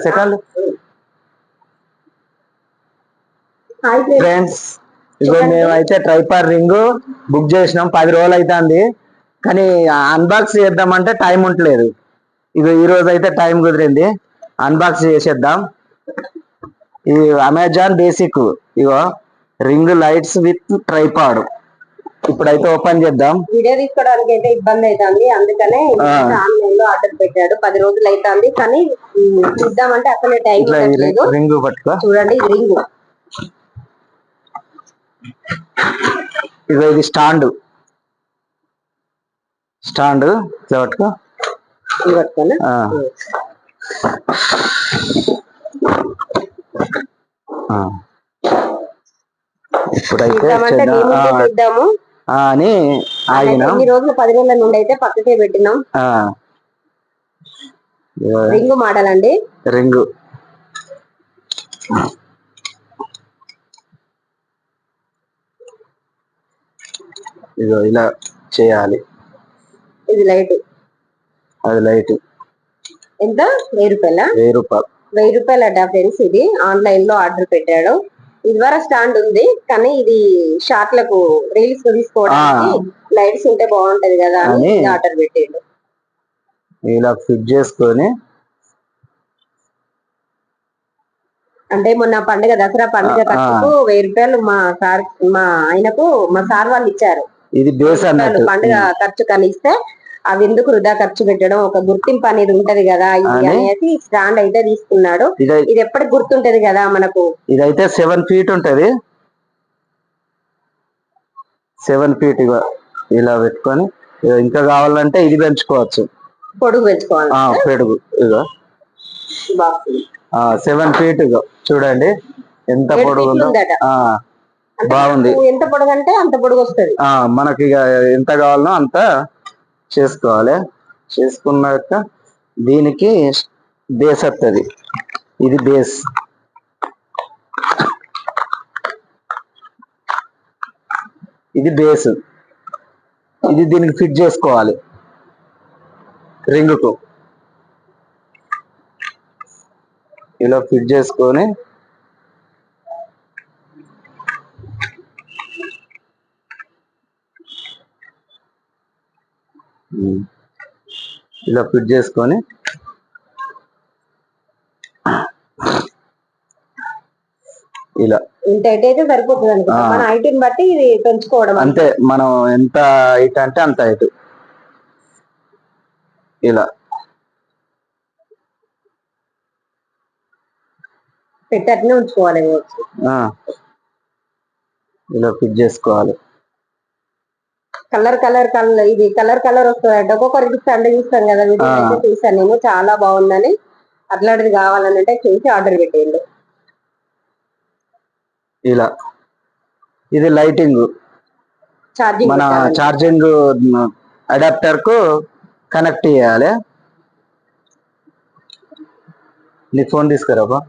Second friends, ఇగో మేమైతే tripod ring book చేసినాం. 10 రోజులు అవుతుంది, కానీ అన్బాక్స్ చేద్దామంటే టైం ఉండలేదు. ఇగో ఈ రోజు అయితే టైం కుదిరింది, అన్బాక్స్ చేసేద్దాం. ఇది Amazon basic, ego ring lights with tripod. ఇప్పుడైతే ఓపెన్ చేద్దాం. వీడియో తీసుకోవడానికి అయితే ఇబ్బంది అవుతుంది, అందుకనే ఆన్లైన్ లో ఆర్డర్ పెట్టాడు. 10 రోజులు అవుతుంది, కానీ చూద్దామంటే అసలే టైం లేదు. రింగ్ పట్టుకో, చూడండి ఇది రింగ్. ఇగో ఇది స్టాండ్ ఇట్లా పట్టుకో. పట్టుకోనా? ఇప్పుడైతే చూద్దాము అని ఆగినాం. ఇన్ని రోజులు 10 రోజుల నుండి అయితే పక్కకే పెట్టినాం. రింగ్ మోడల్ అండి, రింగ్. ఇదో ఇలా చేయాలి. ఇది లైట్, అది లైట్. ఎంత? 1000 రూపాయల? 1000 రూపాయలు. 1000 రూపాయలు అట ఫ్రెండ్స్. ఇది ఆన్లైన్ లో ఆర్డర్ పెట్టాడు. ఇది వరకు స్టాండ్ ఉంది, కానీ ఇది షార్ట్లకు రీల్స్ తీసుకోవడానికి లైట్స్ ఉంటే బాగుంటది కదా అని ఆర్డర్ పెట్టాడు. ఇలా ఫిట్ చేసుకొని, అంటే మొన్న పండుగ, దసరా పండుగ ఖర్చుకు 1000 రూపాయలు మా ఆయనకు మా సార్ వాళ్ళు ఇచ్చారు. ఇది బేస్ అన్నట్టు పండుగ ఖర్చు కలిస్తే అవి ఎందుకు వృధా ఖర్చు పెట్టడం, ఒక గుర్తింపు అనేది ఉంటది కదా ఇది అనేసి స్టాండ్ అయితే తీసుకున్నాడు. ఇది ఎప్పటికి గుర్తుంటది కదా మనకు. ఇదైతే 7 ఫీట్ ఉంటది. 7 ఫీట్ ఇలా పెట్టుకొని, ఇంకా కావాలంటే ఇది పెంచుకోవచ్చు, పొడుగు పెంచుకోవాలి. పెడుగు ఇగో 7 ఫీట్. చూడండి ఎంత పొడుగు ఉందో. బాగుంది. ఎంత పొడుగు అంటే అంత పొడుగు వస్తుంది. మనకి ఎంత కావాలనో అంత చేసుకోవాలి. చేసుకున్నాక దీనికి బేస్ వస్తుంది. ఇది బేస్. ఇది బేస్. ఇది దీనికి ఫిట్ చేసుకోవాలి రింగుకు. ఇలా ఫిట్ చేసుకొని ఇలా ఫిట్ చేసుకొని ఇలా ఇంత హైట్ అయితే సరిపోతుంది అనుకో. మన హైట్ ని బట్టి ఇది పెంచుకోవడం అంతే. మనం ఎంత హైట్ అంటే అంత హైట్ ఇలా పెట్టనే ఉంచుకోవాలి. ఇలా ఫిట్ చేసుకోవాలి. కలర్ ఇది కలర్ వస్తుంది. ఒక్కొక్కరికి స్టాండ్ చూస్తాం కదా, వీడియో అయితే చూసాను నేను, చాలా బాగుందని. అట్లాంటిది కావాలని అంటే చేసి ఆర్డర్ పెట్టేయండి. ఇలా ఇది లైటింగ్, మన ఛార్జింగ్ అడాప్టర్ కు కనెక్ట్ చేయాలి. నీ ఫోన్ తీసుకురాబా.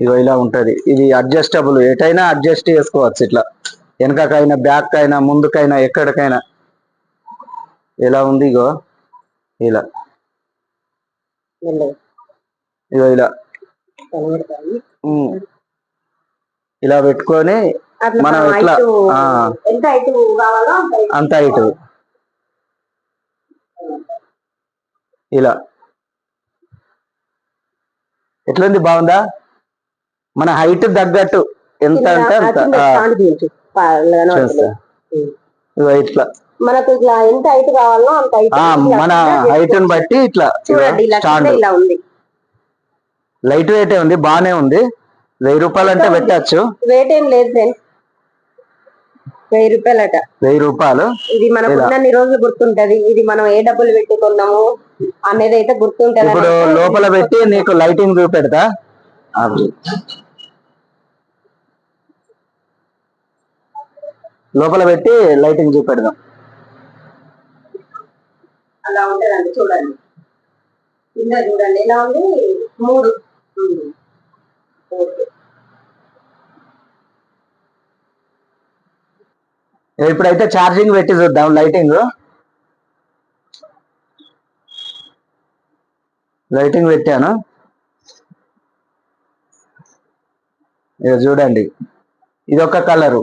ఇగో ఇలా ఉంటది. ఇది అడ్జస్టబుల్, ఎటైనా అడ్జస్ట్ చేసుకోవచ్చు. ఇట్లా వెనకకైనా, బ్యాక్ అయినా, ముందుకైనా, ఎక్కడికైనా. ఎలా ఉంది? ఇగో ఇలా, ఇగో ఇలా ఇలా పెట్టుకొని మనం ఎట్లా అంత హైట్ ఇలా. ఎట్లుంది? బాగుందా? మన హైట్ తగ్గట్టు ఎంత అంటే అంత. ఇట్లా మనకు ఇట్లా ఎంత హైట్ కావాలో అంత హైట్, మన హైట్ ని బట్టి ఇట్లా. చూడండి ఇలా ఉంది. లైట్ వెయిట్ ఉంది, బానే ఉంది. 1000 రూపాయలు అంటే పెట్టచ్చు. వెయిట్ ఏం లేదు ఫ్రెండ్స్, 1000 రూపాయలట. 1000 రూపాయలు. ఇది మనకు ఉన్నన్ని రోజులు గుర్తుంటది. ఇది మనం ఏ డబ్బులు పెట్టుకున్నాము అనేది అయితే గుర్తుంటది. ఇప్పుడు లోపల పెట్టి నీకు లైటింగ్ చూపెడతా. లోపల పెట్టి లైటింగ్ చూపెడదాం. అలా ఉంటదండి, చూడండి. కింద చూడండి ఎలా ఉంది. 3. ఇప్పుడైతే ఛార్జింగ్ పెట్టి చూద్దాం లైటింగ్. లైటింగ్ పెట్టాను. ఇక చూడండి, ఇదొక కలరు,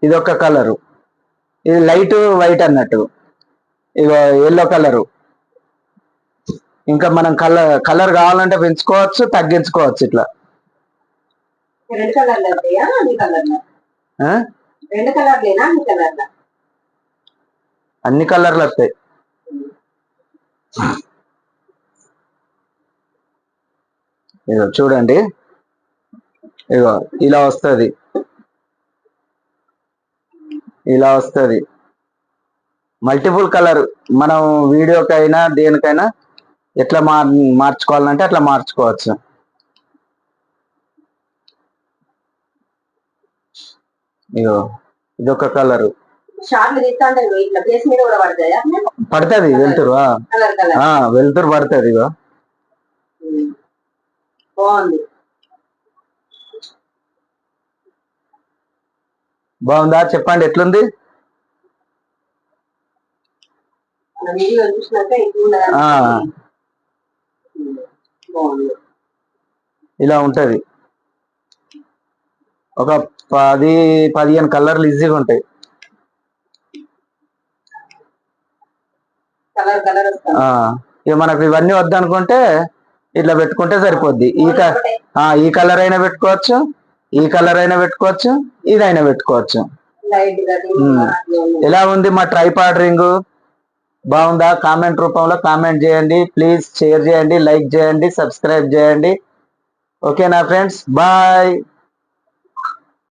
ఇదొక కలరు, ఇది లైట్ వైట్ అన్నట్టు. ఇగో ఎల్లో కలరు. ఇంకా మనం కలర్ కావాలంటే పెంచుకోవచ్చు, తగ్గించుకోవచ్చు ఇట్లా. అన్ని కలర్లు వస్తాయి. ఇగో చూడండి, ఇగో ఇలా వస్తుంది, ఇలా వస్తుంది. మల్టిపుల్ కలర్ మనం వీడియోకైనా దేనికైనా ఎట్లా మార్చుకోవాలంటే అట్లా మార్చుకోవచ్చు. ఇగో ఇదొక కలరు. పడుతుంది వెళ్తురు, వెళ్తురు పడుతుంది. ఇగో బాగుందా? చెప్పండి ఎట్లుంది. ఇలా ఉంటది. ఒక 10-15 కలర్లు ఈజీగా ఉంటాయి. ఇక మనకు ఇవన్నీ వద్దనుకుంటే ఇట్లా పెట్టుకుంటే సరిపోద్ది. ఈ కలర్ అయినా పెట్టుకోవచ్చు, ఈ కలర్ అయినా పెట్టుకోవచ్చు, ఇదైనా పెట్టుకోవచ్చు. ఎలా ఉంది మా ట్రైపాడ్ రింగ్? బాగుందా? కామెంట్ రూపంలో కామెంట్ చేయండి ప్లీజ్. షేర్ చేయండి, లైక్ చేయండి, సబ్స్క్రైబ్ చేయండి. ఓకేనా ఫ్రెండ్స్? బాయ్.